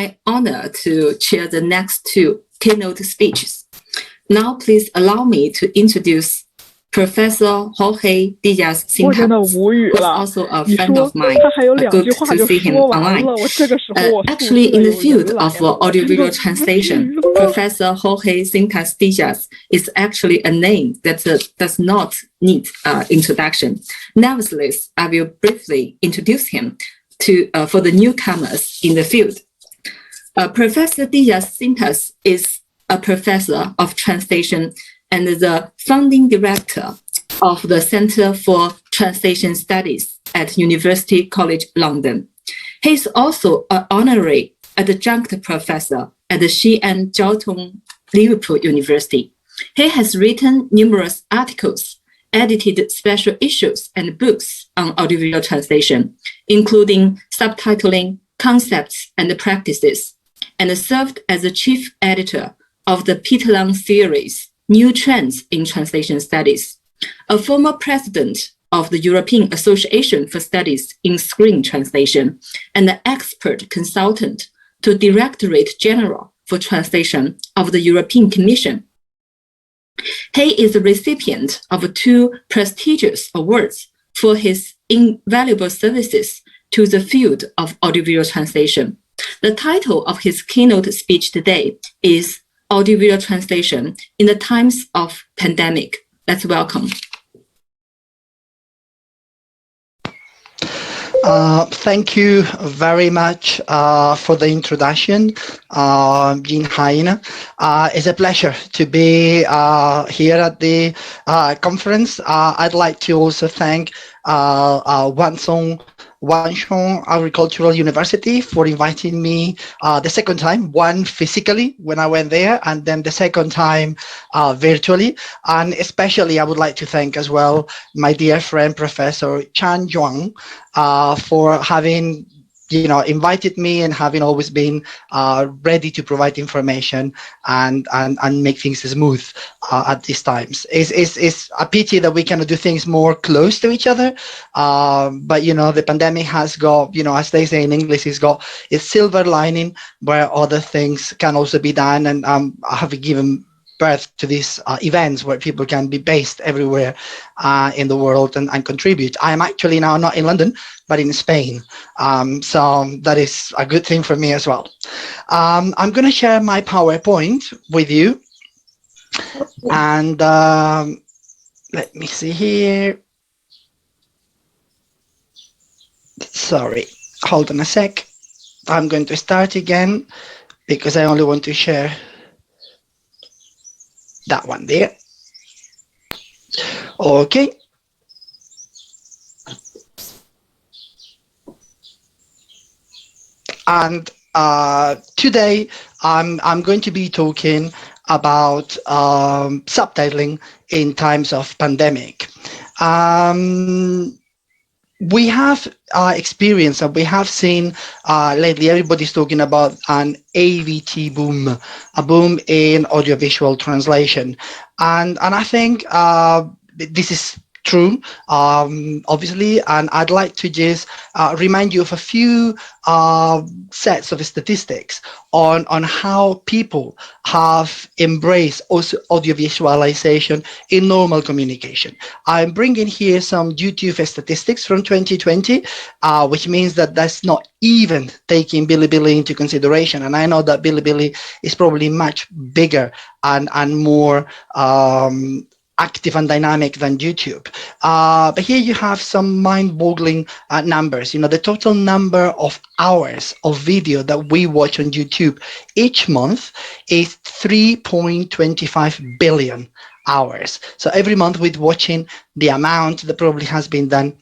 my honor to chair the next two keynote speeches. Now, please allow me to introduce Professor Jorge Diaz-Sintas, who is also a friend of mine. Good to see him online. Actually, in the field of audiovisual translation, Professor Jorge Sintas Diaz is actually a name that does not need introduction. Nevertheless, I will briefly introduce him for the newcomers in the field. Professor Diaz-Sintas is a professor of translation and the founding director of the Center for Translation Studies at University College London. He is also an honorary adjunct professor at the Xi'an Jiaotong Liverpool University. He has written numerous articles, edited special issues and books on audiovisual translation, including subtitling, concepts, and practices, and served as the chief editor of the Peter Lang series, New Trends in Translation Studies, a former president of the European Association for Studies in Screen Translation, and an expert consultant to Directorate General for Translation of the European Commission. He is a recipient of two prestigious awards for his invaluable services to the field of audiovisual translation. The title of his keynote speech today is Audiovisual Translation in the Times of Pandemic. Let's welcome. Thank you very much for the introduction, Jin Hain. It's a pleasure to be here at the conference. I'd like to also thank Wanshong Agricultural University for inviting me the second time, one physically when I went there, and then the second time virtually. And especially I would like to thank as well my dear friend, Professor Chan Zhuang, for having invited me and having always been ready to provide information and make things smooth at these times. It's a pity that we cannot do things more close to each other, but the pandemic has got, as they say in English, it's got its silver lining where other things can also be done, and I have given birth to these events where people can be based everywhere in the world and contribute. I am actually now not in London, but in Spain. So that is a good thing for me as well. I'm going to share my PowerPoint with you. And let me see here. Sorry, hold on a sec. I'm going to start again because I only want to share that one there. Okay. And today I'm going to be talking about subtitling in times of pandemic. We have experienced and we have seen lately, everybody's talking about an AVT boom, a boom in audiovisual translation. And I think this is true, obviously, and I'd like to just remind you of a few sets of statistics on how people have embraced also audiovisualization in normal communication. I'm bringing here some YouTube statistics from 2020, which means that that's not even taking Bilibili into consideration. And I know that Bilibili is probably much bigger and more active and dynamic than YouTube. But here you have some mind-boggling numbers. The total number of hours of video that we watch on YouTube each month is 3.25 billion hours. So every month we're watching the amount that probably has been done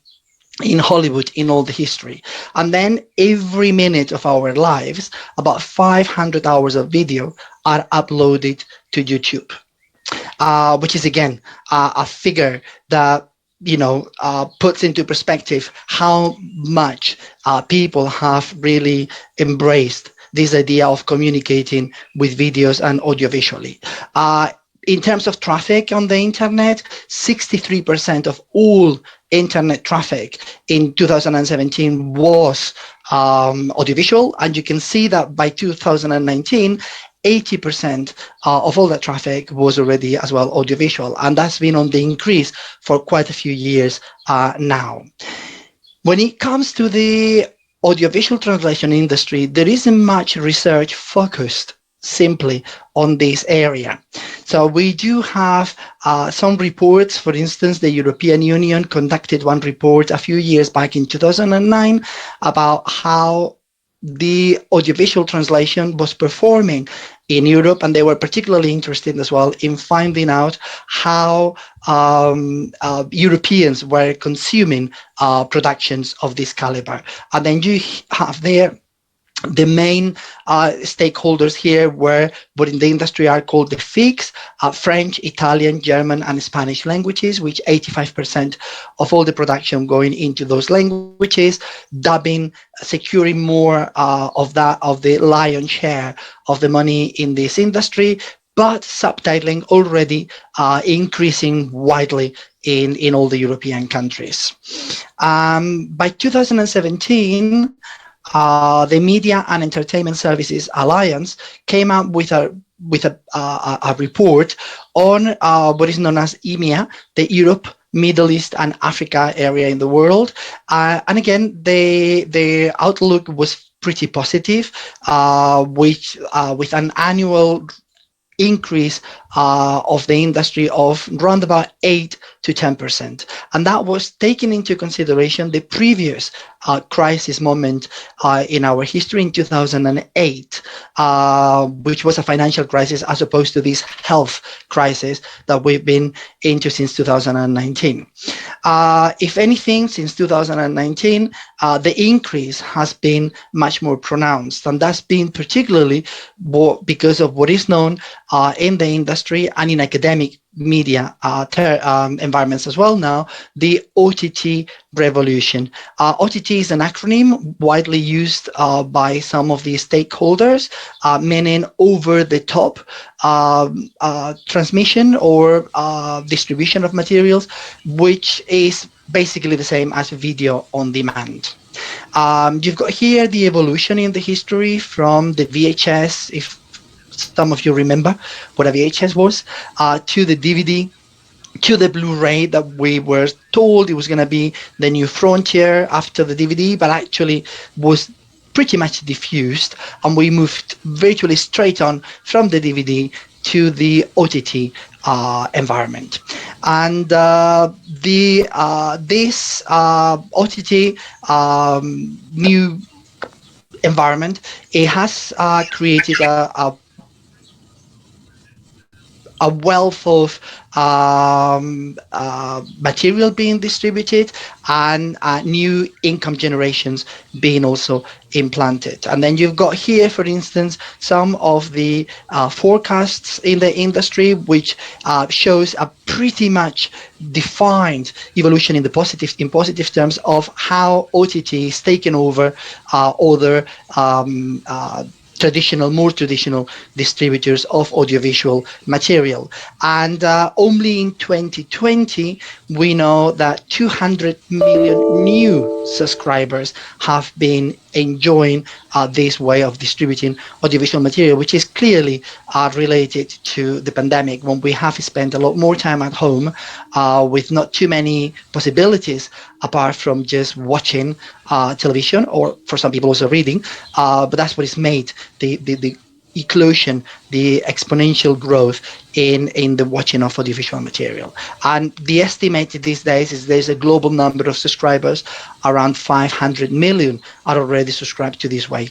in Hollywood in all the history. And then every minute of our lives, about 500 hours of video are uploaded to YouTube. Which is again a figure that puts into perspective how much people have really embraced this idea of communicating with videos and audiovisually. In terms of traffic on the internet, 63% of all internet traffic in 2017 was audiovisual, and you can see that by 2019, 80% of all that traffic was already as well audiovisual, and that's been on the increase for quite a few years now. When it comes to the audiovisual translation industry, there isn't much research focused simply on this area. So we do have some reports. For instance, the European Union conducted one report a few years back in 2009 about how the audiovisual translation was performing in Europe, and they were particularly interested as well in finding out how Europeans were consuming productions of this caliber. And then you have there the main stakeholders here were what in the industry are called the FICs, French, Italian, German, and Spanish languages, which 85% of all the production going into those languages, dubbing, securing more of the lion's share of the money in this industry, but subtitling already increasing widely in all the European countries. By 2017, the Media and Entertainment Services Alliance came up with a report on what is known as EMEA, the Europe, Middle East and Africa area in the world. And again, the outlook was pretty positive, with an annual increase of the industry of around about 8 to 10%. And that was taking into consideration the previous crisis moment in our history in 2008, which was a financial crisis as opposed to this health crisis that we've been into since 2019. If anything, since 2019, the increase has been much more pronounced, and that's been particularly because of what is known in the industry and in academic media environments as well now, the OTT revolution. OTT is an acronym widely used by some of the stakeholders, meaning over the top transmission or distribution of materials, which is basically the same as video on demand. You've got here the evolution in the history from the VHS, if some of you remember what a VHS was, to the DVD, to the Blu-ray that we were told it was going to be the new frontier after the DVD, but actually was pretty much diffused, and we moved virtually straight on from the DVD to the OTT environment. And this OTT new environment, it has created a wealth of material being distributed and new income generations being also implanted. And then you've got here, for instance, some of the forecasts in the industry, which shows a pretty much defined evolution in positive terms of how OTT is taking over other more traditional distributors of audiovisual material. And only in 2020, we know that 200 million new subscribers have been enjoying this way of distributing audiovisual material, which is clearly related to the pandemic, when we have spent a lot more time at home with not too many possibilities apart from just watching television, or for some people also reading, but that's what has made the eclosion, the exponential growth in the watching of audiovisual material. And the estimate these days is there's a global number of subscribers, around 500 million are already subscribed to this way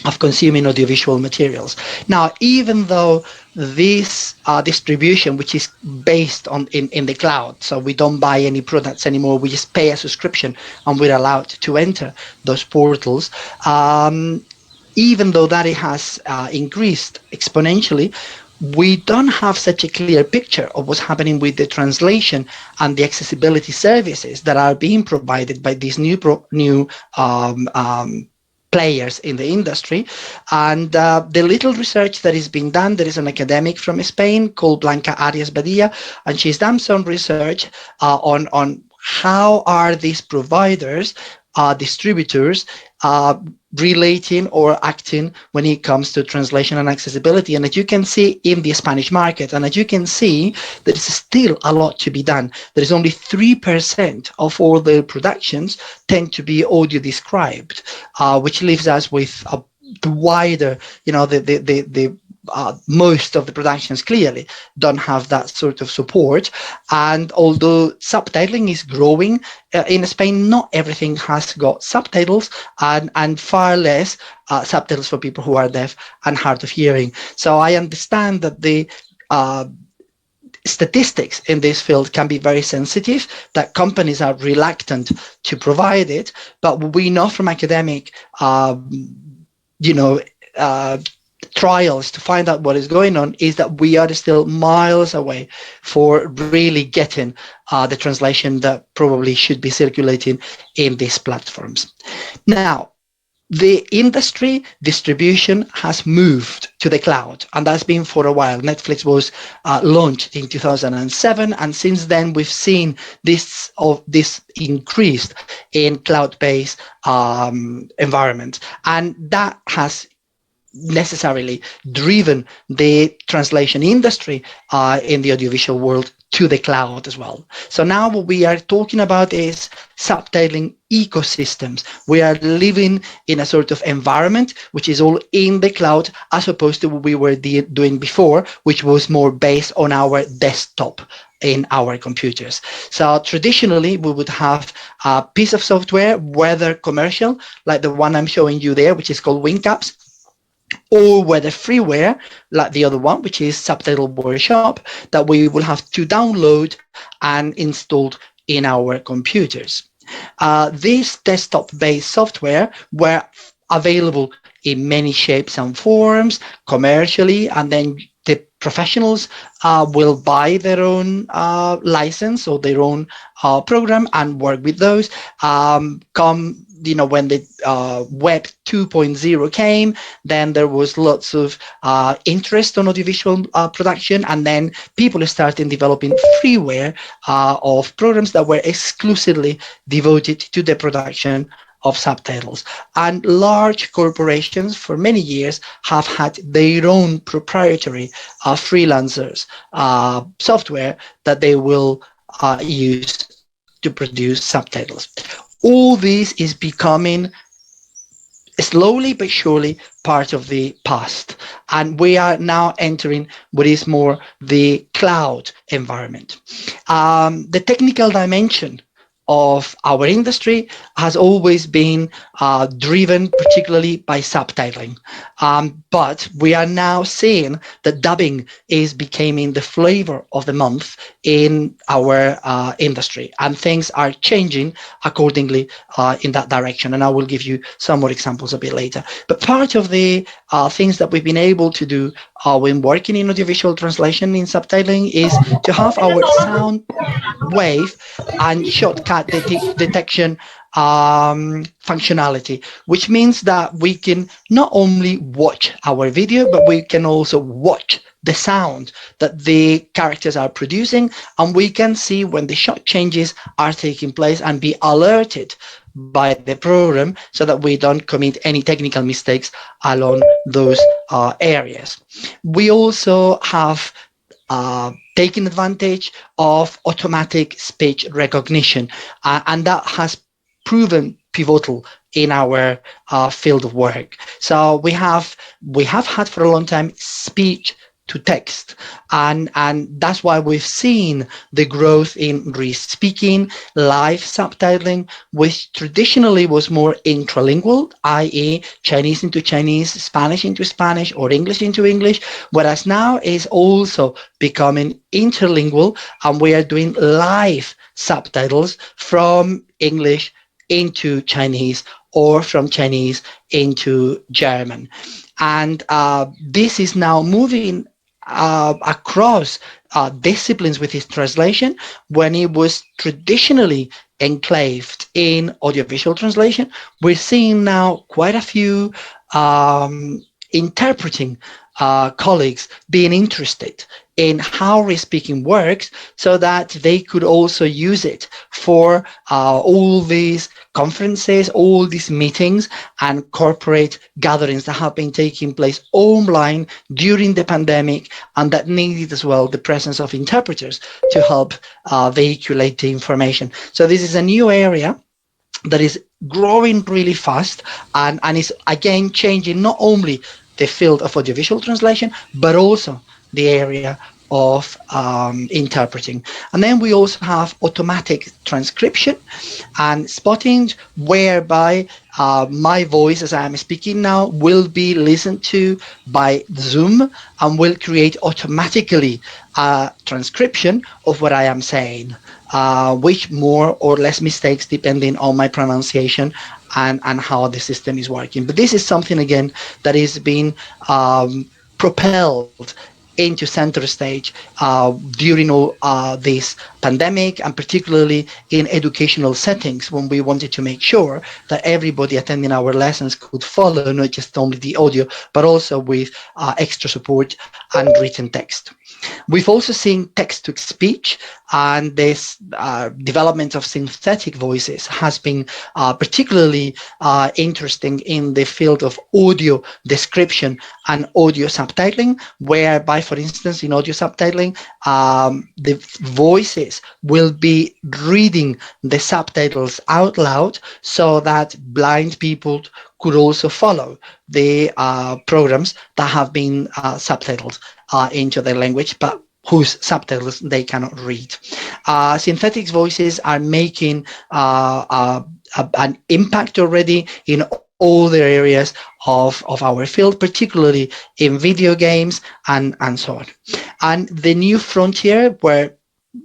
of consuming audiovisual materials. Now, even though this distribution, which is based on in the cloud, so we don't buy any products anymore, we just pay a subscription and we're allowed to enter those portals, even though that it has increased exponentially, we don't have such a clear picture of what's happening with the translation and the accessibility services that are being provided by these new players in the industry. And the little research that is being done, there is an academic from Spain called Blanca Arias Badia, and she's done some research on how are these providers, distributors, relating or acting when it comes to translation and accessibility. And as you can see in the Spanish market, and as you can see, there is still a lot to be done. There is only 3% of all the productions tend to be audio described, which leaves us with the wider, the most of the productions clearly don't have that sort of support. And although subtitling is growing in Spain, not everything has got subtitles, and far less subtitles for people who are deaf and hard of hearing. So I understand that the statistics in this field can be very sensitive, that companies are reluctant to provide it, but we know from academic uh, trials to find out what is going on is that we are still miles away for really getting the translation that probably should be circulating in these platforms. Now, the industry distribution has moved to the cloud, and that's been for a while. Netflix was launched in 2007, and since then we've seen this increased in cloud-based environment, and that has necessarily driven the translation industry in the audiovisual world to the cloud as well. So now what we are talking about is subtitling ecosystems. We are living in a sort of environment which is all in the cloud, as opposed to what we were doing before, which was more based on our desktop in our computers. So traditionally, we would have a piece of software, whether commercial, like the one I'm showing you there, which is called WinCaps, or whether freeware, like the other one, which is Subtitle Workshop, that we will have to download and installed in our computers. These desktop-based software were available in many shapes and forms commercially, and then the professionals will buy their own license or their own program and work with those. When the Web 2.0 came, then there was lots of interest on audiovisual production, and then people started developing freeware of programs that were exclusively devoted to the production of subtitles. And large corporations for many years have had their own proprietary freelancers software that they will use to produce subtitles. All this is becoming slowly but surely part of the past, and we are now entering what is more the cloud environment. The technical dimension of our industry has always been driven particularly by subtitling. But we are now seeing that dubbing is becoming the flavor of the month in our industry, and things are changing accordingly in that direction. And I will give you some more examples a bit later. But part of the things that we've been able to do when working in audiovisual translation in subtitling is to have our sound wave and shortcut detection functionality, which means that we can not only watch our video, but we can also watch the sound that the characters are producing, and we can see when the shot changes are taking place and be alerted by the program so that we don't commit any technical mistakes along those areas. We also have taking advantage of automatic speech recognition, and that has proven pivotal in our field of work. So we have had for a long time speech to text, and that's why we've seen the growth in re-speaking, live subtitling, which traditionally was more intralingual, i.e. Chinese into Chinese, Spanish into Spanish, or English into English, whereas now is also becoming interlingual, and we are doing live subtitles from English into Chinese or from Chinese into German. And this is now moving across disciplines with his translation. When it was traditionally enclaved in audiovisual translation, we're seeing now quite a few interpreting colleagues being interested in how re-speaking works so that they could also use it for all these conferences, all these meetings and corporate gatherings that have been taking place online during the pandemic, and that needed as well the presence of interpreters to help vehiculate the information. So this is a new area that is growing really fast and is again changing not only the field of audiovisual translation, but also the area of interpreting. And then we also have automatic transcription and spotting, whereby my voice as I am speaking now will be listened to by Zoom and will create automatically a transcription of what I am saying, with more or less mistakes depending on my pronunciation and how the system is working. But this is something, again, that is being propelled into center stage during all this pandemic, and particularly in educational settings when we wanted to make sure that everybody attending our lessons could follow not just only the audio, but also with extra support and written text. We've also seen text-to-speech, and this development of synthetic voices has been particularly interesting in the field of audio description and audio subtitling, whereby, for instance, in audio subtitling, the voices will be reading the subtitles out loud so that blind people could also follow the programs that have been subtitled into their language, but whose subtitles they cannot read. Synthetic voices are making an impact already in all the areas of our field, particularly in video games and so on. And the new frontier where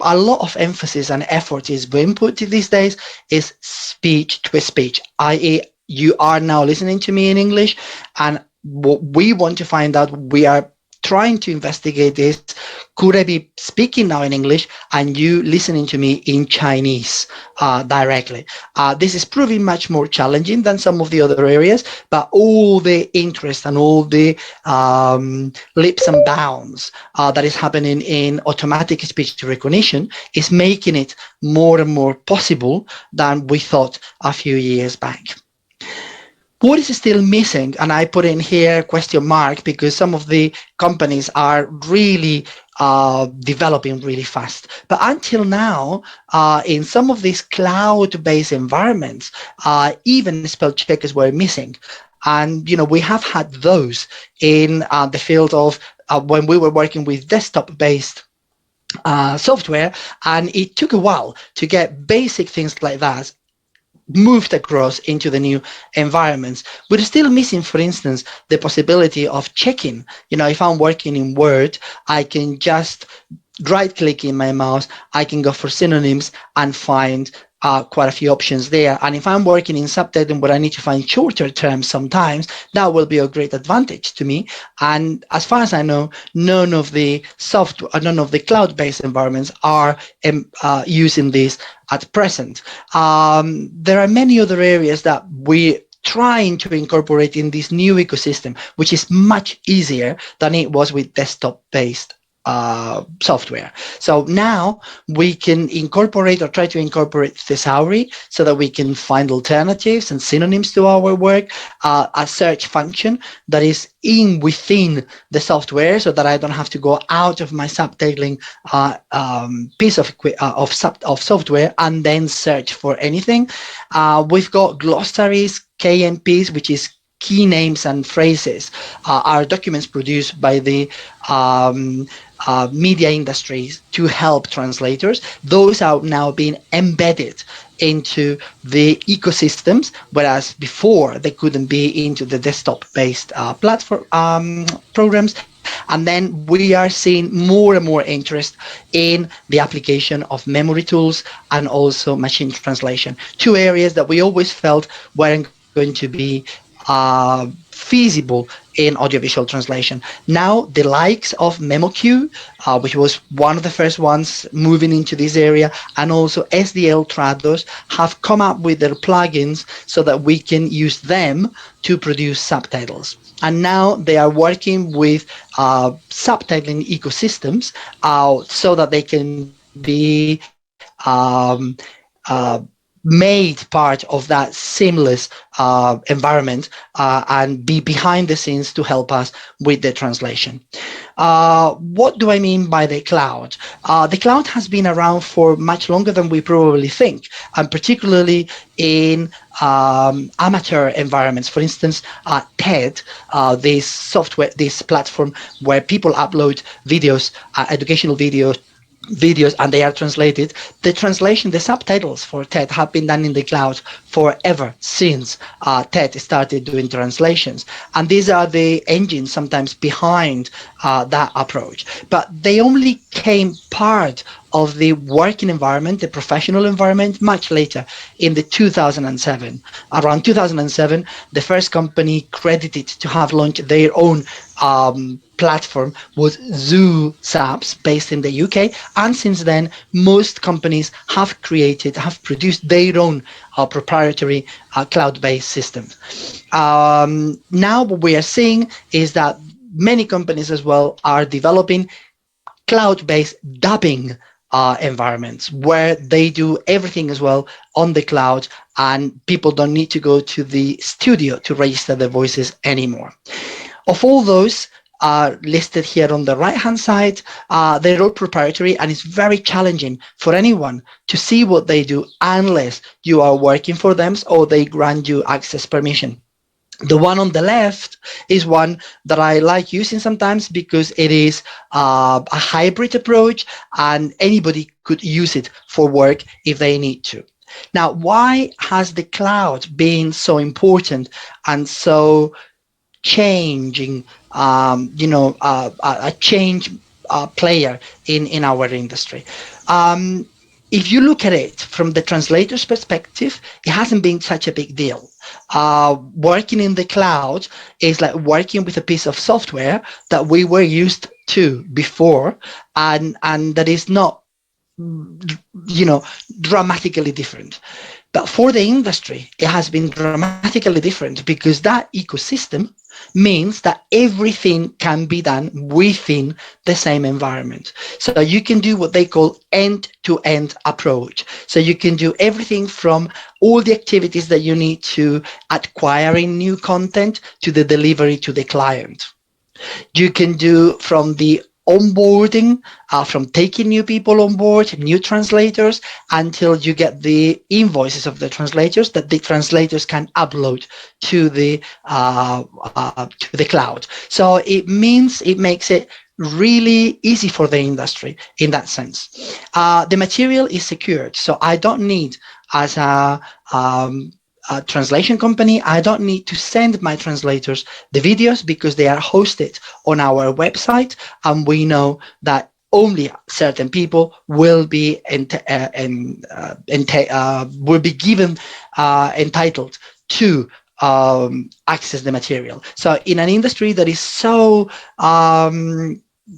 a lot of emphasis and effort is being put to these days is speech to speech, i.e. you are now listening to me in English, and what we want to find out, we are trying to investigate this. Could I be speaking now in English and you listening to me in Chinese directly? This is proving much more challenging than some of the other areas, but all the interest and all the leaps and bounds that is happening in automatic speech recognition is making it more and more possible than we thought a few years back. What is still missing, and I put in here question mark because some of the companies are really developing really fast. But until now, in some of these cloud-based environments, even spell checkers were missing. And, you know, we have had those in the field of when we were working with desktop-based software, and it took a while to get basic things like that moved across into the new environments. We're still missing, for instance, the possibility of checking. You know, if I'm working in Word, I can just right click in my mouse, I can go for synonyms and find quite a few options there. And if I'm working in subtitling where I need to find shorter terms sometimes, that will be a great advantage to me. And as far as I know, none of the cloud-based environments are using this at present. There are many other areas that we're trying to incorporate in this new ecosystem, which is much easier than it was with desktop-based software. So now we can incorporate or try to incorporate thesauri so that we can find alternatives and synonyms to our work, a search function that is within the software so that I don't have to go out of my subtitling piece of software and then search for anything. We've got glossaries, KNPs, which is key names and phrases, are documents produced by the media industries to help translators. Those are now being embedded into the ecosystems, whereas before they couldn't be into the desktop-based platform programs. And then we are seeing more and more interest in the application of memory tools and also machine translation, two areas that we always felt weren't going to be feasible in audiovisual translation. Now, the likes of MemoQ, which was one of the first ones moving into this area, and also SDL Trados have come up with their plugins so that we can use them to produce subtitles. And now they are working with subtitling ecosystems so that they can be made part of that seamless environment and be behind the scenes to help us with the translation. What do I mean by the cloud? The cloud has been around for much longer than we probably think, and particularly in amateur environments. For instance, TED, this software, this platform where people upload videos, educational videos, and they are translated. The translation, the subtitles for TED have been done in the cloud forever since TED started doing translations. And these are the engines sometimes behind that approach. But they only came part of the working environment, the professional environment, much later in the 2007. Around 2007, the first company credited to have launched their own platform was Zoo Subs, based in the UK, and since then most companies have produced their own proprietary cloud-based systems. Now what we are seeing is that many companies as well are developing cloud-based dubbing environments where they do everything as well on the cloud, and people don't need to go to the studio to register their voices anymore. Of all those listed here on the right-hand side, they're all proprietary, and it's very challenging for anyone to see what they do unless you are working for them or they grant you access permission. The one on the left is one that I like using sometimes because it is a hybrid approach and anybody could use it for work if they need to. Now, why has the cloud been so important and so changing, a change player in our industry? If you look at it from the translator's perspective, it hasn't been such a big deal. Working in the cloud is like working with a piece of software that we were used to before, and that is not, dramatically different. But for the industry, it has been dramatically different because that ecosystem means that everything can be done within the same environment. So you can do what they call end-to-end approach. So you can do everything from all the activities that you need to acquiring new content to the delivery to the client. You can do from the onboarding, from taking new people on board, new translators, until you get the invoices of the translators that the translators can upload to the cloud. So it makes it really easy for the industry in that sense. The material is secured, so I don't need, as a translation company, I don't need to send my translators the videos because they are hosted on our website, and we know that only certain people will be given entitled to access the material. So in an industry that is so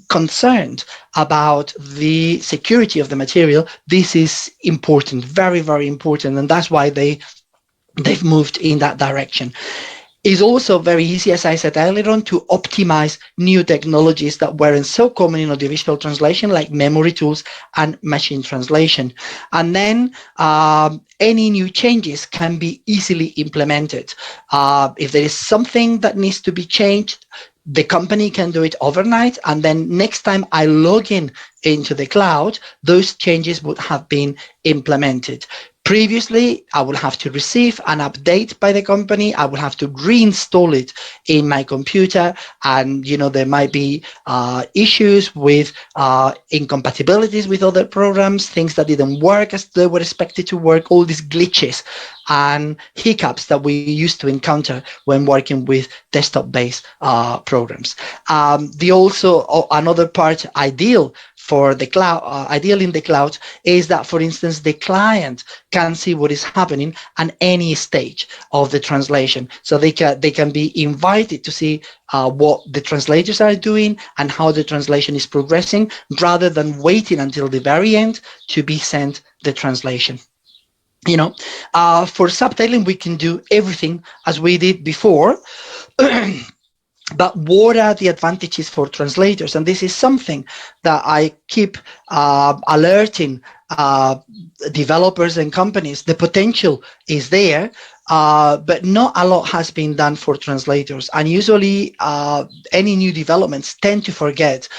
concerned about the security of the material, this is important, very, very important, and that's why they've moved in that direction. It's also very easy, as I said earlier on, to optimize new technologies that weren't so common in audiovisual translation, like memory tools and machine translation. And then any new changes can be easily implemented. If there is something that needs to be changed, the company can do it overnight, and then next time I log into the cloud, those changes would have been implemented. Previously, I would have to receive an update by the company. I would have to reinstall it in my computer, and there might be issues with incompatibilities with other programs, things that didn't work as they were expected to work, all these glitches and hiccups that we used to encounter when working with desktop-based programs. Another part ideal for the cloud, ideally in the cloud, is that, for instance, the client can see what is happening at any stage of the translation. So they can be invited to see what the translators are doing and how the translation is progressing, rather than waiting until the very end to be sent the translation. For subtitling, we can do everything as we did before. But what are the advantages for translators? And this is something that I keep alerting developers and companies. The potential is there, but not a lot has been done for translators. And usually any new developments tend to forget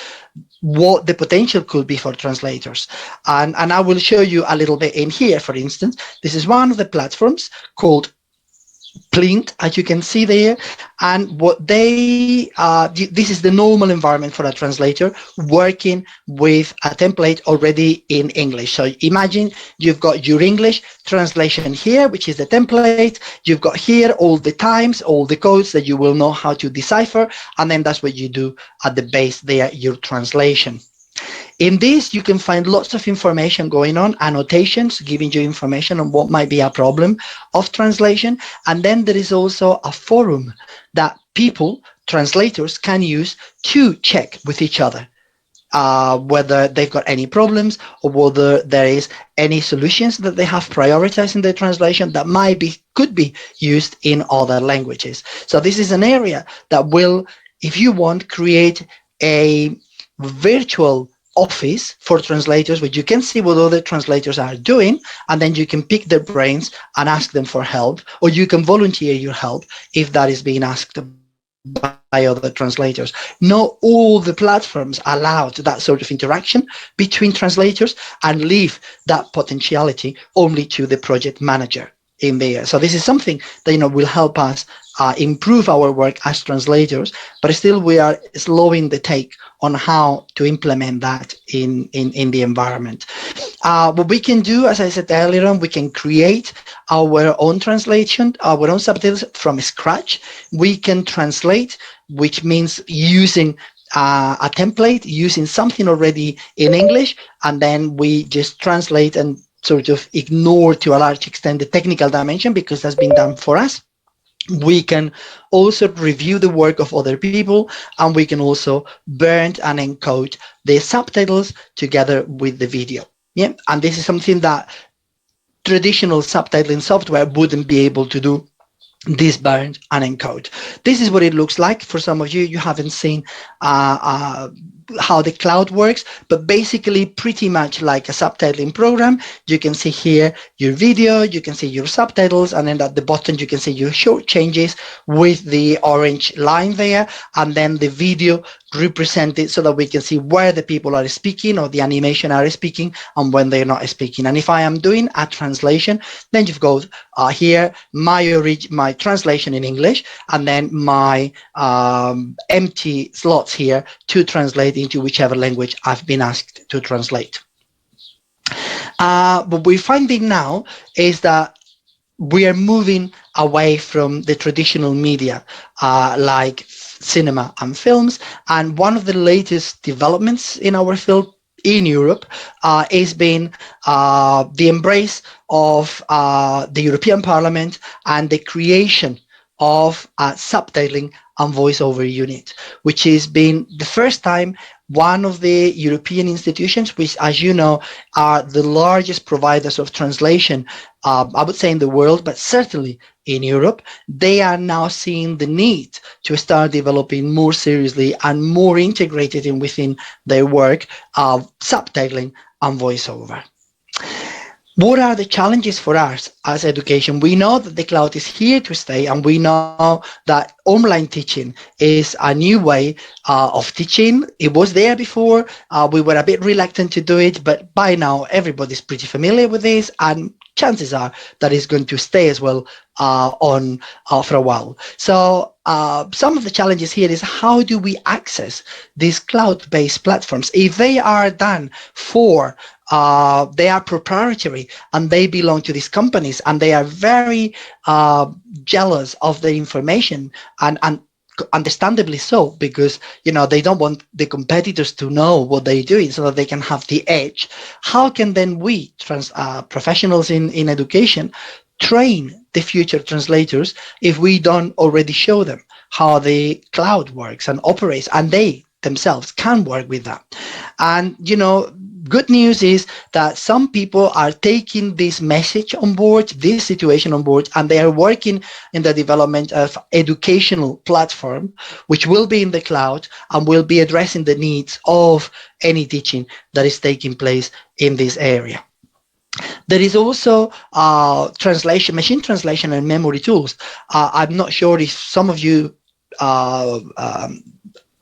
what the potential could be for translators. And I will show you a little bit in here. For instance, this is one of the platforms called Plint, as you can see there, and what this is the normal environment for a translator working with a template already in English. So imagine you've got your English translation here, which is the template. You've got here all the times, all the codes that you will know how to decipher, and then that's what you do at the base there, your translation. In this, you can find lots of information going on, annotations giving you information on what might be a problem of translation. And then there is also a forum that people, translators, can use to check with each other whether they've got any problems or whether there is any solutions that they have prioritized in their translation that could be used in other languages. So this is an area that will, if you want, create a virtual office for translators where you can see what other translators are doing, and then you can pick their brains and ask them for help, or you can volunteer your help if that is being asked by other translators. Not all the platforms allow that sort of interaction between translators, and leave that potentiality only to the project manager in there. So this is something that will help us improve our work as translators, but still we are slowing the take on how to implement that in the environment. What we can do, as I said earlier on, we can create our own translation, our own subtitles from scratch. We can translate, which means using a template, using something already in English, and then we just translate and sort of ignore to a large extent the technical dimension, because that's been done for us. We can also review the work of other people, and we can also burn and encode the subtitles together with the video. Yeah, and this is something that traditional subtitling software wouldn't be able to do. This burn and encode. This is what it looks like. For some of you, you haven't seen how the cloud works, but basically pretty much like a subtitling program. You can see here your video, you can see your subtitles, and then at the bottom you can see your short changes with the orange line there, and then the video represented so that we can see where the people are speaking or the animation are speaking and when they're not speaking. And if I am doing a translation, then you've got here my translation in English, and then my empty slots here to translate into whichever language I've been asked to translate. What we're finding now is that we are moving away from the traditional media like cinema and films, and one of the latest developments in our field in Europe has been the embrace of the European Parliament and the creation of a subtitling and voiceover unit, which has been the first time one of the European institutions, which, as you know, are the largest providers of translation, I would say in the world, but certainly in Europe, they are now seeing the need to start developing more seriously and more integrated within their work of subtitling and voiceover. What are the challenges for us as education? We know that the cloud is here to stay, and we know that online teaching is a new way of teaching. It was there before. We were a bit reluctant to do it, but by now everybody's pretty familiar with this, and chances are that it's going to stay as well for a while. So some of the challenges here is, how do we access these cloud-based platforms? If they are done for they are proprietary and they belong to these companies, and they are very jealous of the information and understandably so, because they don't want the competitors to know what they're doing so that they can have the edge. How can then we professionals in education train the future translators if we don't already show them how the cloud works and operates, and they themselves can work with that? And good news is that some people are taking this message on board, this situation on board, and they are working in the development of educational platform, which will be in the cloud and will be addressing the needs of any teaching that is taking place in this area. There is also machine translation and memory tools. I'm not sure if some of you uh, um,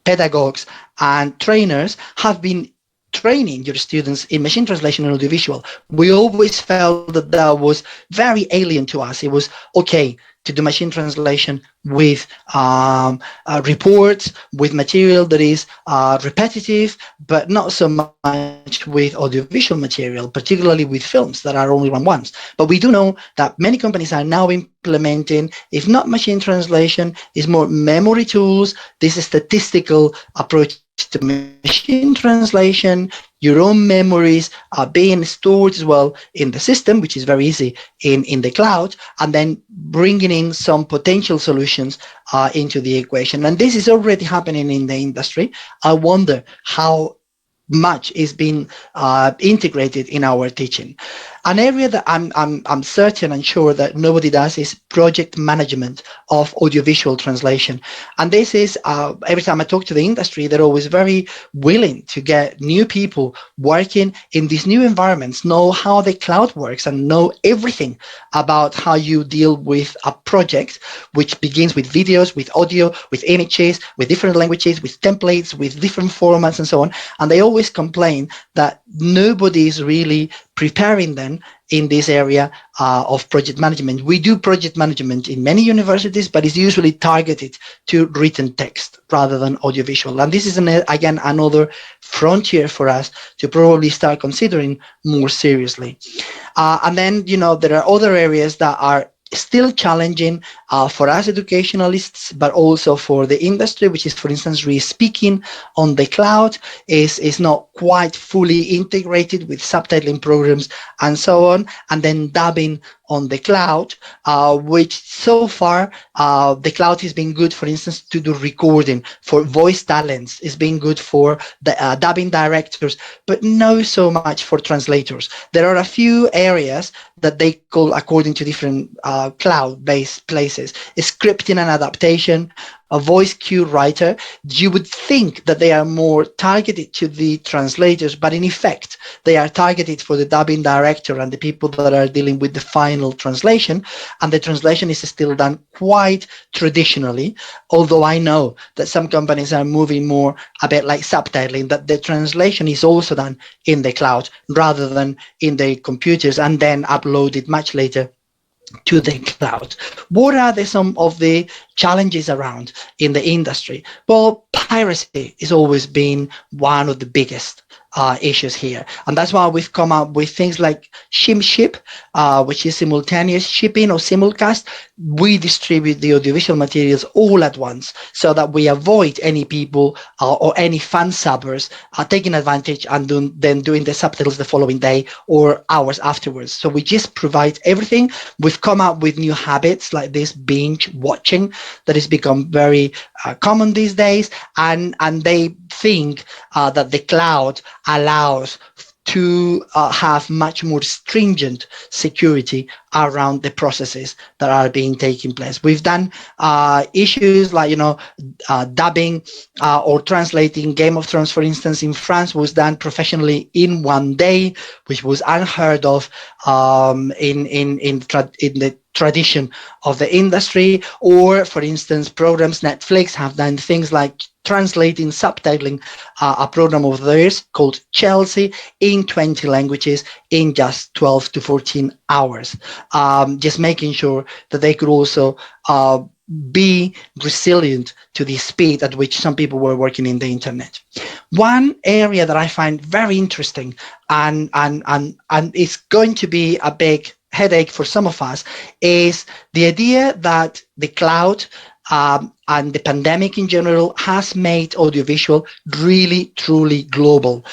pedagogues and trainers have been training your students in machine translation and audiovisual. We always felt that was very alien to us. It was okay to do machine translation with reports, with material that is repetitive, but not so much with audiovisual material, particularly with films that are only run once. But we do know that many companies are now implementing, if not machine translation, is more memory tools. This is statistical approach to machine translation. Your own memories are being stored as well in the system, which is very easy in the cloud, and then bringing in some potential solutions into the equation. And this is already happening in the industry. I wonder how much is being integrated in our teaching. An area that I'm certain and sure that nobody does is project management of audiovisual translation. And this is, every time I talk to the industry, they're always very willing to get new people working in these new environments, know how the cloud works, and know everything about how you deal with a project, which begins with videos, with audio, with images, with different languages, with templates, with different formats, and so on. And they always complain that nobody is really preparing them in this area of project management. We do project management in many universities, but it's usually targeted to written text rather than audiovisual. And this is, again, another frontier for us to probably start considering more seriously. And then, there are other areas that are still challenging for us educationalists, but also for the industry, which is, for instance, re-speaking on the cloud is not quite fully integrated with subtitling programs and so on, and then dubbing on the cloud, which so far the cloud has been good, for instance, to do recording for voice talents. It's been good for the dubbing directors, but no so much for translators. There are a few areas that they call, according to different cloud-based places, scripting and adaptation, a voice cue writer. You would think that they are more targeted to the translators, but in effect, they are targeted for the dubbing director and the people that are dealing with the final translation. And the translation is still done quite traditionally, although I know that some companies are moving more a bit like subtitling, that the translation is also done in the cloud rather than in the computers and then uploaded much later to the cloud. What are some of the challenges around in the industry? Well, piracy has always been one of the biggest issues here. And that's why we've come up with things like ShimShip, which is simultaneous shipping or simulcast. We distribute the audiovisual materials all at once so that we avoid any people or any fan subbers taking advantage and then doing the subtitles the following day or hours afterwards. So we just provide everything. We've come up with new habits like this binge watching that has become very common these days, and they think that the cloud allows to have much more stringent security around the processes that are being taking place. We've done issues like, dubbing or translating Game of Thrones, for instance, in France was done professionally in one day, which was unheard of in the tradition of the industry. Or, for instance, programs, Netflix have done things like translating, subtitling a program of theirs called Chelsea in 20 languages in just 12 to 14 hours, just making sure that they could also be resilient to the speed at which some people were working in the internet. One area that I find very interesting and it's going to be a big headache for some of us is the idea that the cloud and the pandemic in general has made audiovisual really, truly global.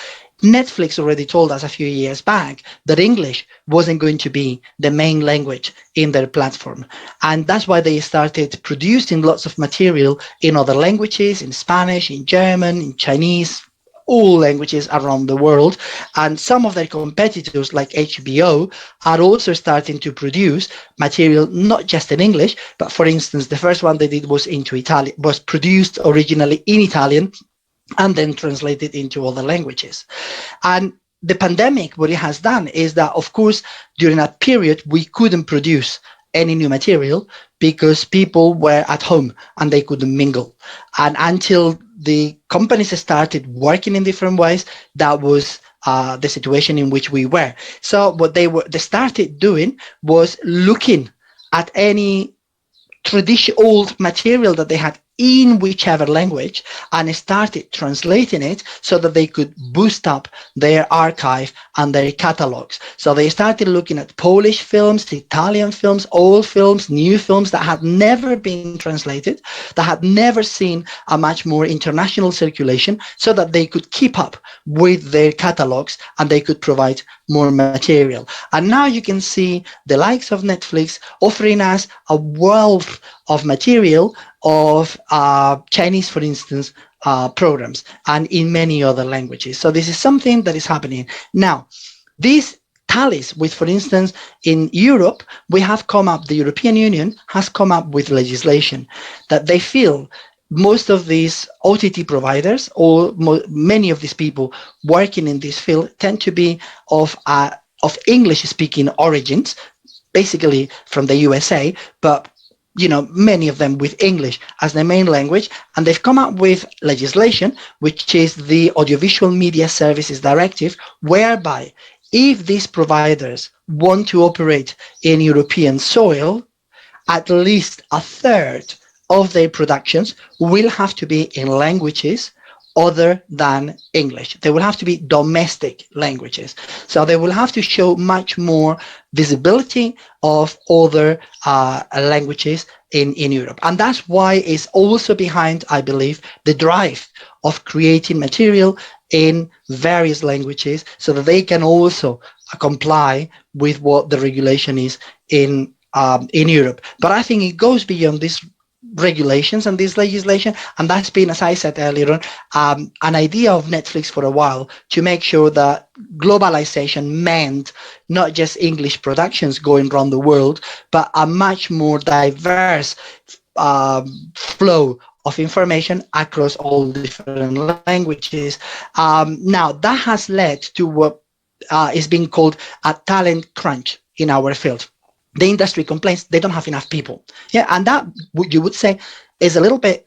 Netflix already told us a few years back that English wasn't going to be the main language in their platform. And that's why they started producing lots of material in other languages, in Spanish, in German, in Chinese, all languages around the world. And some of their competitors, like HBO, are also starting to produce material not just in English, but for instance, the first one they did was into Italian, was produced originally in Italian and then translated into other languages. And the pandemic, what it has done is that, of course, during that period, we couldn't produce any new material because people were at home and they couldn't mingle. And until the companies started working in different ways, that was the situation in which we were. So what they started doing was looking at any old material that they had in whichever language and started translating it so that they could boost up their archive and their catalogs. So they started looking at Polish films, Italian films, old films, new films that had never been translated, that had never seen a much more international circulation, so that they could keep up with their catalogs and they could provide more material. And now you can see the likes of Netflix offering us a wealth of material of Chinese, for instance, programs, and in many other languages. So this is something that is happening. Now, this tallies with, for instance, in Europe, the European Union has come up with legislation that they feel most of these OTT providers, or many of these people working in this field, tend to be of English-speaking origins, basically from the USA, but many of them with English as their main language. And they've come up with legislation, which is the Audiovisual Media Services Directive, whereby if these providers want to operate in European soil, at least a third of their productions will have to be in languages other than English. They will have to be domestic languages. So they will have to show much more visibility of other languages in Europe. And that's why it's also behind, I believe, the drive of creating material in various languages so that they can also comply with what the regulation is in Europe. But I think it goes beyond this regulations and this legislation, and that's been, as I said earlier on, an idea of Netflix for a while, to make sure that globalization meant not just English productions going around the world, but a much more diverse flow of information across all different languages. Now that has led to what is being called a talent crunch in our field. The industry complains they don't have enough people. Yeah, and that you would say is a little bit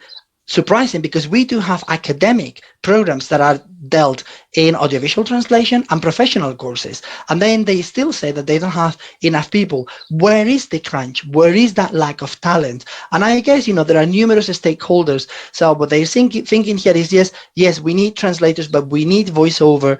surprising, because we do have academic programs that are dealt in audiovisual translation and professional courses, and then they still say that they don't have enough people. Where is the crunch? Where is that lack of talent? And I guess there are numerous stakeholders. So what they're thinking here is, yes, we need translators, but we need voiceover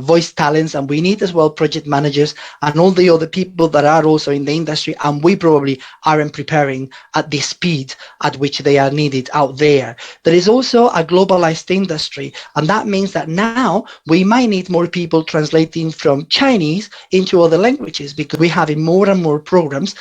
voice talents, and we need as well project managers and all the other people that are also in the industry, and we probably aren't preparing at the speed at which they are needed out there. There is also a globalized industry, and that means that now we might need more people translating from Chinese into other languages, because we're having more and more programs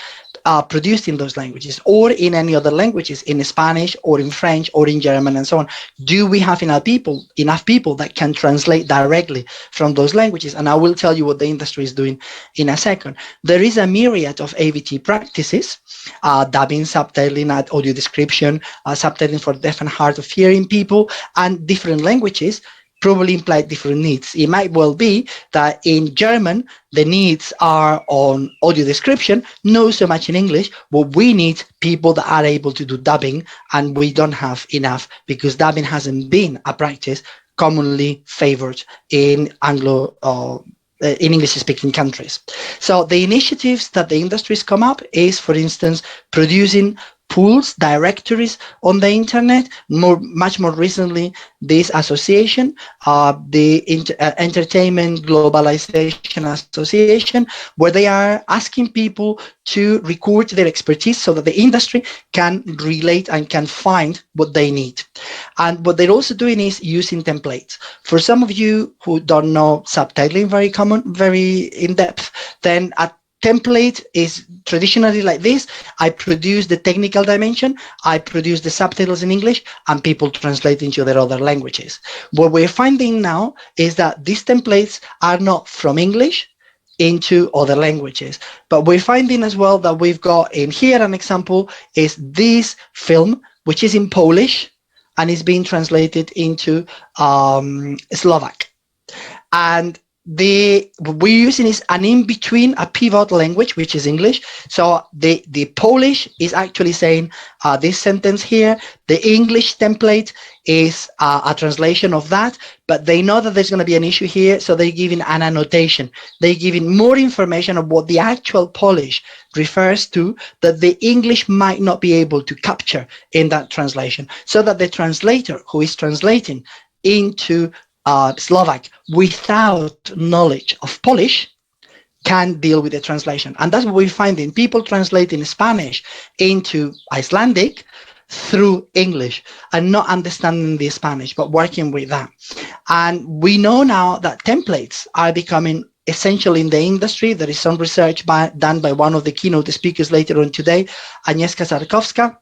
produced in those languages, or in any other languages, in Spanish or in French or in German and so on. Do we have enough people that can translate directly from those languages? And I will tell you what the industry is doing in a second. There is a myriad of AVT practices, dubbing, subtitling, audio description, subtitling for deaf and hard of hearing people, and different languages probably imply different needs. It might well be that in German, the needs are on audio description, not so much in English, but we need people that are able to do dubbing, and we don't have enough, because dubbing hasn't been a practice commonly favored in in English-speaking countries. So the initiatives that the industries come up is, for instance, producing pools, directories on the internet. Much more recently, this association, the Entertainment Globalization Association, where they are asking people to record their expertise so that the industry can relate and can find what they need. And what they're also doing is using templates. For some of you who don't know subtitling very in depth, then a template is traditionally like this. I produce the technical dimension, I produce the subtitles in English, and people translate into their other languages. What we're finding now is that these templates are not from English into other languages. But we're finding as well that we've got in here an example is this film, which is in Polish and is being translated into Slovak. And we're using is an in-between, a pivot language, which is English. So the Polish is actually saying this sentence here. The English template is a translation of that, but they know that there's going to be an issue here, so they're giving an annotation. They're giving more information of what the actual Polish refers to that the English might not be able to capture in that translation, so that the translator who is translating into Slovak without knowledge of Polish can deal with the translation. And that's what we're finding. People translating Spanish into Icelandic through English and not understanding the Spanish, but working with that. And we know now that templates are becoming essential in the industry. There is some research done by one of the keynote speakers later on today, Agnieszka Zarkowska.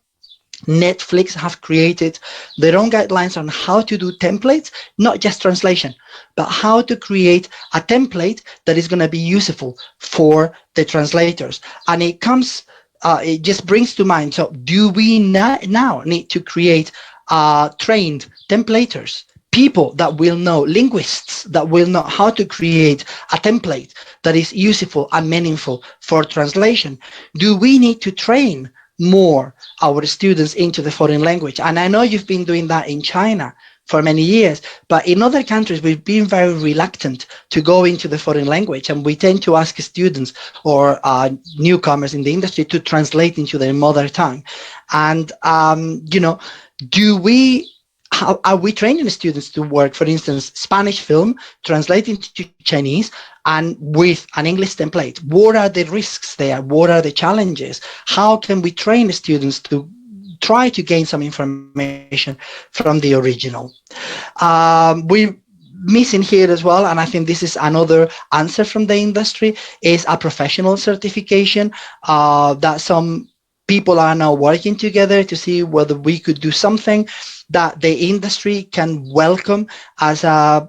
Netflix have created their own guidelines on how to do templates, not just translation, but how to create a template that is going to be useful for the translators. And it just brings to mind, so do we now need to create trained templators, people that will know, linguists that will know how to create a template that is useful and meaningful for translation? Do we need to train more our students into the foreign language? And I know you've been doing that in China for many years, but in other countries, we've been very reluctant to go into the foreign language. And we tend to ask students or newcomers in the industry to translate into their mother tongue. And, how are we training the students to work, for instance, Spanish film, translating to Chinese, and with an English template? What are the risks there? What are the challenges? How can we train the students to try to gain some information from the original? We're missing here as well, and I think this is another answer from the industry, is a professional certification that some people are now working together to see whether we could do something that the industry can welcome as a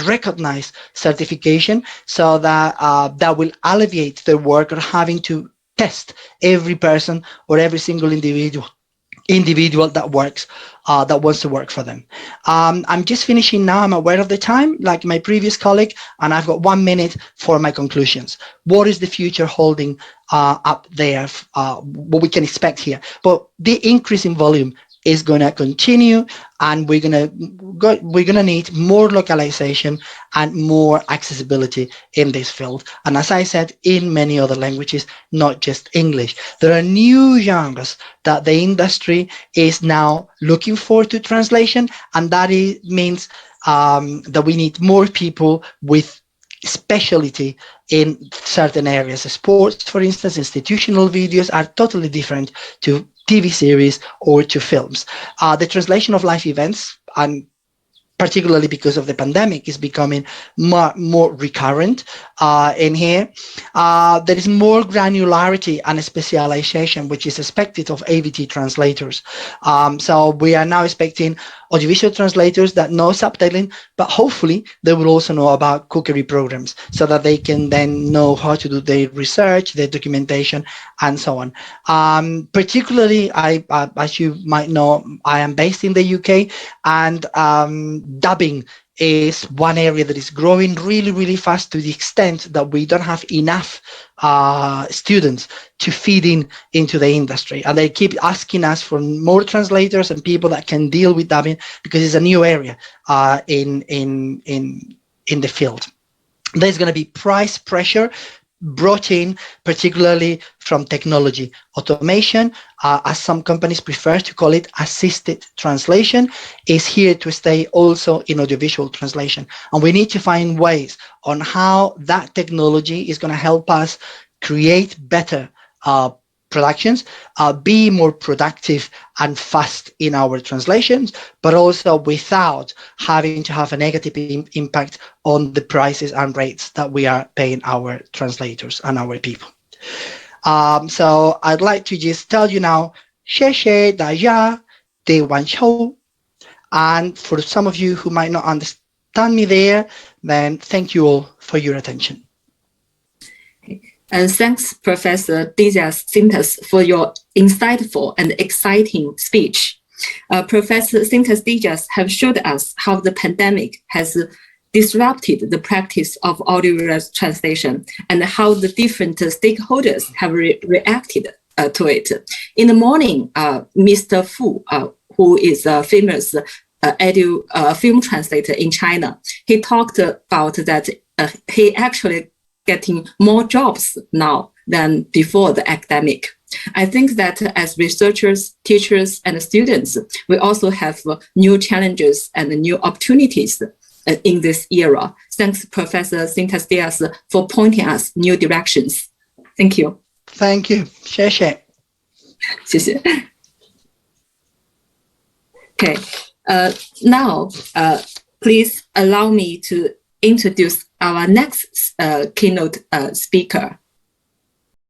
recognized certification, so that that will alleviate the work of having to test every person or every single individual that works, that wants to work for them. I'm just finishing now. I'm aware of the time, like my previous colleague, and I've got 1 minute for my conclusions. What is the future holding up there? What we can expect here? But the increase in volume is going to continue, and we're going to need more localization and more accessibility in this field. And as I said, in many other languages, not just English. There are new genres that the industry is now looking for to translation, and that means that we need more people with specialty in certain areas. Sports, for instance, institutional videos are totally different to TV series or to films. The translation of live events, and particularly because of the pandemic, is becoming more recurrent in here. There is more granularity and specialization, which is expected of AVT translators. So we are now expecting audiovisual translators that know subtitling, but hopefully they will also know about cookery programs, so that they can then know how to do their research, their documentation, and so on. Particularly, as you might know, I am based in the UK, and dubbing is one area that is growing really, really fast, to the extent that we don't have enough students to feed into the industry. And they keep asking us for more translators and people that can deal with dubbing, because it's a new area in the field. There's going to be price pressure brought in, particularly from technology. Automation, as some companies prefer to call it, assisted translation, is here to stay also in audiovisual translation. And we need to find ways on how that technology is going to help us create better productions, be more productive and fast in our translations, but also without having to have a negative impact on the prices and rates that we are paying our translators and our people. So I'd like to just tell you now, 谢谢大家的晚秋. And for some of you who might not understand me there, then thank you all for your attention. And thanks, Professor Dias Sintas, for your insightful and exciting speech. Professor Sintas Dias have showed us how the pandemic has disrupted the practice of audiovisual translation and how the different stakeholders have reacted to it. In the morning, Mr. Fu, who is a famous film translator in China, he talked about that he actually getting more jobs now than before the academic. I think that as researchers, teachers, and students, we also have new challenges and new opportunities in this era. Thanks, Professor Sintas Dias, for pointing us new directions. Thank you. Thank you. 谢谢. 谢谢. Okay. Now, please allow me to introduce our next keynote speaker.